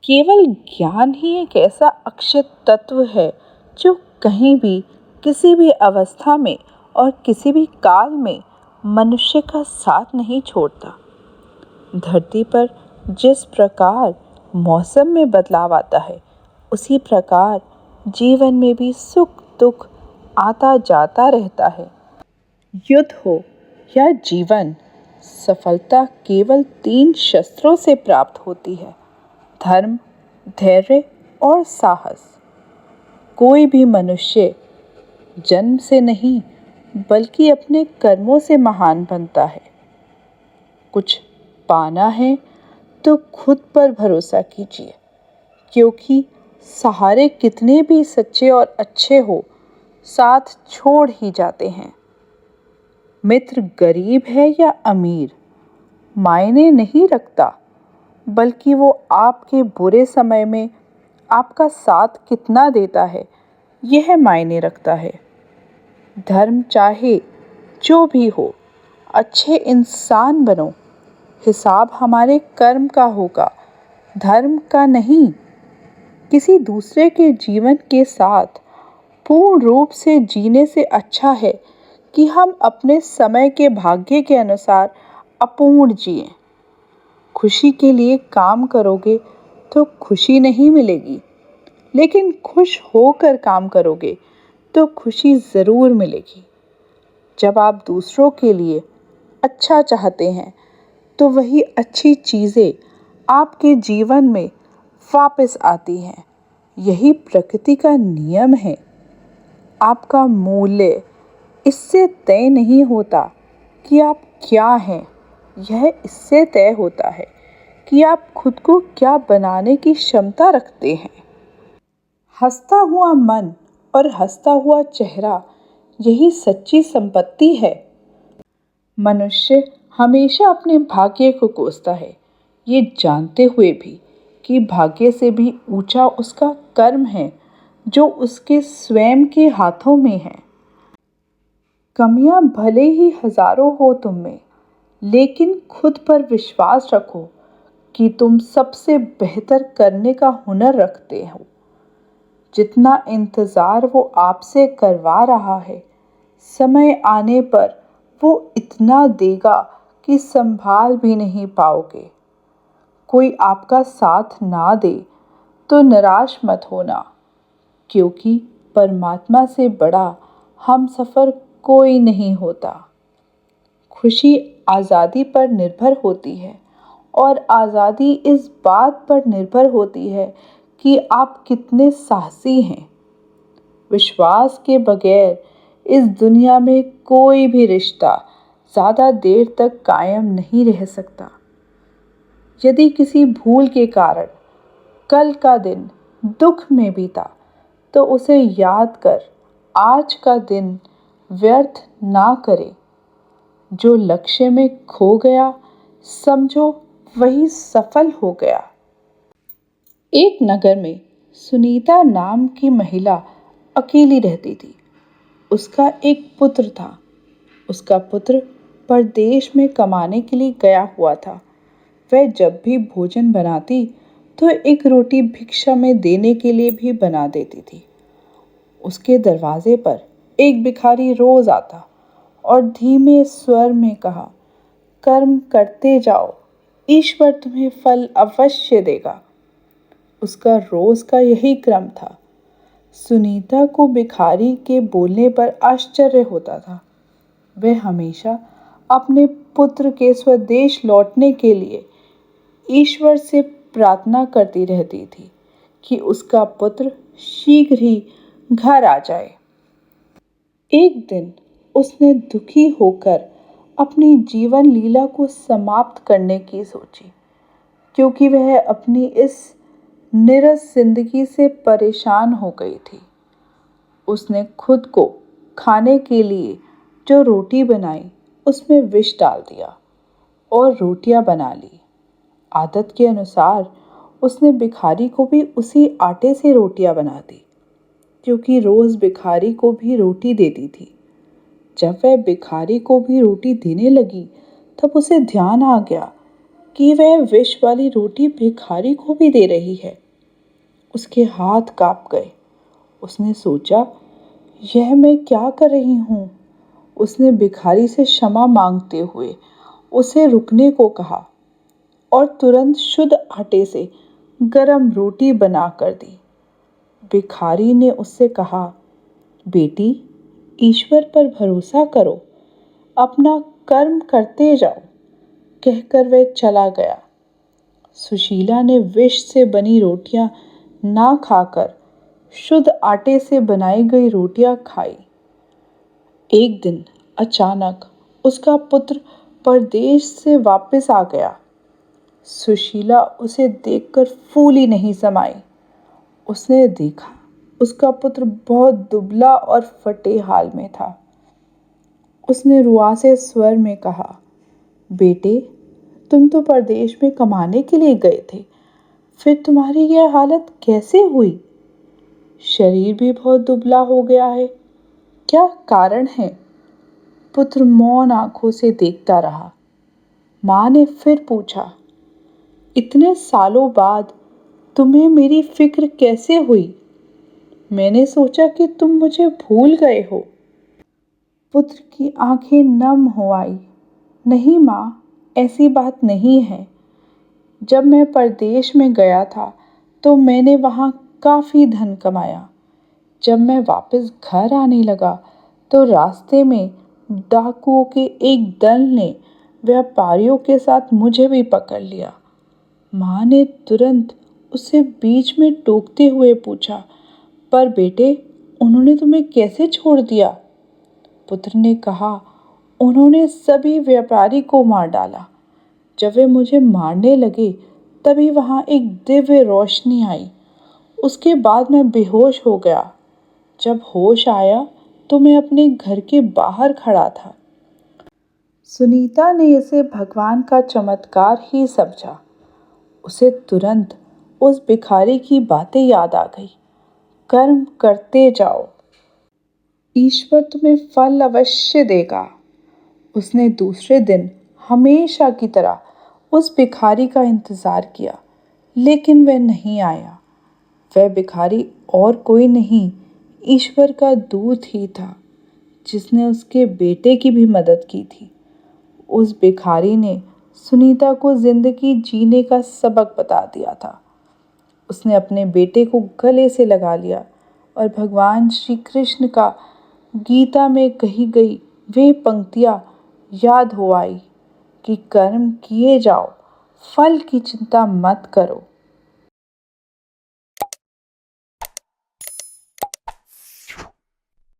केवल ज्ञान ही एक ऐसा अक्षय तत्व है जो कहीं भी, किसी भी अवस्था में और किसी भी काल में मनुष्य का साथ नहीं छोड़ता। धरती पर जिस प्रकार मौसम में बदलाव आता है, उसी प्रकार जीवन में भी सुख दुख आता जाता रहता है। युद्ध हो या जीवन, सफलता केवल 3 शस्त्रों से प्राप्त होती है: धर्म, धैर्य और साहस। कोई भी मनुष्य जन्म से नहीं बल्कि अपने कर्मों से महान बनता है। कुछ पाना है तो खुद पर भरोसा कीजिए, क्योंकि सहारे कितने भी सच्चे और अच्छे हो, साथ छोड़ ही जाते हैं। मित्र गरीब है या अमीर मायने नहीं रखता, बल्कि वो आपके बुरे समय में आपका साथ कितना देता है, यह मायने रखता है। धर्म चाहे जो भी हो, अच्छे इंसान बनो। हिसाब हमारे कर्म का होगा, धर्म का नहीं। किसी दूसरे के जीवन के साथ पूर्ण रूप से जीने से अच्छा है कि हम अपने समय के भाग्य के अनुसार अपूर्ण जिएं। खुशी के लिए काम करोगे तो खुशी नहीं मिलेगी, लेकिन खुश होकर काम करोगे तो खुशी ज़रूर मिलेगी। जब आप दूसरों के लिए अच्छा चाहते हैं, तो वही अच्छी चीज़ें आपके जीवन में वापस आती हैं। यही प्रकृति का नियम है। आपका मूल्य इससे तय नहीं होता कि आप क्या हैं, यह इससे तय होता है कि आप खुद को क्या बनाने की क्षमता रखते हैं। हंसता हुआ मन और हंसता हुआ चेहरा, यही सच्ची संपत्ति है। मनुष्य हमेशा अपने भाग्य को कोसता है, ये जानते हुए भी कि भाग्य से भी ऊंचा उसका कर्म है, जो उसके स्वयं के हाथों में है। कमियां भले ही हजारों हो तुम में, लेकिन खुद पर विश्वास रखो कि तुम सबसे बेहतर करने का हुनर रखते हो। जितना इंतज़ार वो आपसे करवा रहा है, समय आने पर वो इतना देगा कि संभाल भी नहीं पाओगे। कोई आपका साथ ना दे तो निराश मत होना, क्योंकि परमात्मा से बड़ा हम सफ़र कोई नहीं होता। खुशी आज़ादी पर निर्भर होती है, और आज़ादी इस बात पर निर्भर होती है कि आप कितने साहसी हैं। विश्वास के बगैर इस दुनिया में कोई भी रिश्ता ज़्यादा देर तक कायम नहीं रह सकता। यदि किसी भूल के कारण कल का दिन दुख में बीता, तो उसे याद कर आज का दिन व्यर्थ ना करे। जो लक्ष्य में खो गया, समझो वही सफल हो गया। एक नगर में सुनीता नाम की महिला अकेली रहती थी। उसका एक पुत्र था। उसका पुत्र परदेश में कमाने के लिए गया हुआ था। वह जब भी भोजन बनाती तो एक रोटी भिक्षा में देने के लिए भी बना देती थी। उसके दरवाजे पर एक भिखारी रोज आता और धीमे स्वर में कहा, कर्म करते जाओ, ईश्वर तुम्हें फल अवश्य देगा। उसका रोज का यही क्रम था। सुनीता को भिखारी के बोलने पर आश्चर्य होता था। वह हमेशा अपने पुत्र के स्वदेश लौटने के लिए ईश्वर से प्रार्थना करती रहती थी कि उसका पुत्र शीघ्र ही घर आ जाए। एक दिन उसने दुखी होकर अपनी जीवन लीला को समाप्त करने की सोची, क्योंकि वह अपनी इस नीरस जिंदगी से परेशान हो गई थी। उसने खुद को खाने के लिए जो रोटी बनाई, उसमें विष डाल दिया और रोटियां बना ली। आदत के अनुसार उसने भिखारी को भी उसी आटे से रोटियां बना दी, क्योंकि रोज भिखारी को भी रोटी देती थी। जब वह भिखारी को भी रोटी देने लगी, तब उसे ध्यान आ गया कि वह विष वाली रोटी भिखारी को भी दे रही है। उसके हाथ कांप गए। उसने सोचा, यह मैं क्या कर रही हूँ। उसने भिखारी से क्षमा मांगते हुए उसे रुकने को कहा और तुरंत शुद्ध आटे से गरम रोटी बना कर दी। भिखारी ने उससे कहा, बेटी, ईश्वर पर भरोसा करो, अपना कर्म करते जाओ। कहकर वह चला गया। सुशीला ने विष से बनी रोटियां ना खाकर शुद्ध आटे से बनाई गई रोटियां खाई। एक दिन अचानक उसका पुत्र परदेश से वापस आ गया। सुशीला उसे देखकर फूली नहीं समाई। उसने देखा उसका पुत्र बहुत दुबला और फटे हाल में था। उसने रुआसे स्वर में कहा, बेटे, तुम तो परदेश में कमाने के लिए गए थे, फिर तुम्हारी यह हालत कैसे हुई? शरीर भी बहुत दुबला हो गया है, क्या कारण है? पुत्र मौन आंखों से देखता रहा। माँ ने फिर पूछा, इतने सालों बाद तुम्हें मेरी फिक्र कैसे हुई? मैंने सोचा कि तुम मुझे भूल गए हो। पुत्र की आंखें नम हो आई। नहीं माँ, ऐसी बात नहीं है। जब मैं परदेश में गया था तो मैंने वहाँ काफ़ी धन कमाया। जब मैं वापस घर आने लगा तो रास्ते में डाकुओं के एक दल ने व्यापारियों के साथ मुझे भी पकड़ लिया। माँ ने तुरंत उसे बीच में टोकते हुए पूछा, पर बेटे, उन्होंने तुम्हें कैसे छोड़ दिया? पुत्र ने कहा, उन्होंने सभी व्यापारी को मार डाला। जब वे मुझे मारने लगे तभी वहाँ एक दिव्य रोशनी आई। उसके बाद मैं बेहोश हो गया। जब होश आया तो मैं अपने घर के बाहर खड़ा था। सुनीता ने इसे भगवान का चमत्कार ही समझा। उसे तुरंत उस भिखारी की बातें याद आ गई। कर्म करते जाओ, ईश्वर तुम्हें फल अवश्य देगा। उसने दूसरे दिन हमेशा की तरह उस भिखारी का इंतजार किया, लेकिन वह नहीं आया। वह भिखारी और कोई नहीं, ईश्वर का दूत ही था, जिसने उसके बेटे की भी मदद की थी। उस भिखारी ने सुनीता को जिंदगी जीने का सबक बता दिया था। उसने अपने बेटे को गले से लगा लिया और भगवान श्री कृष्ण का गीता में कही गई वे पंक्तियाँ याद हो आई कि कर्म किए जाओ, फल की चिंता मत करो।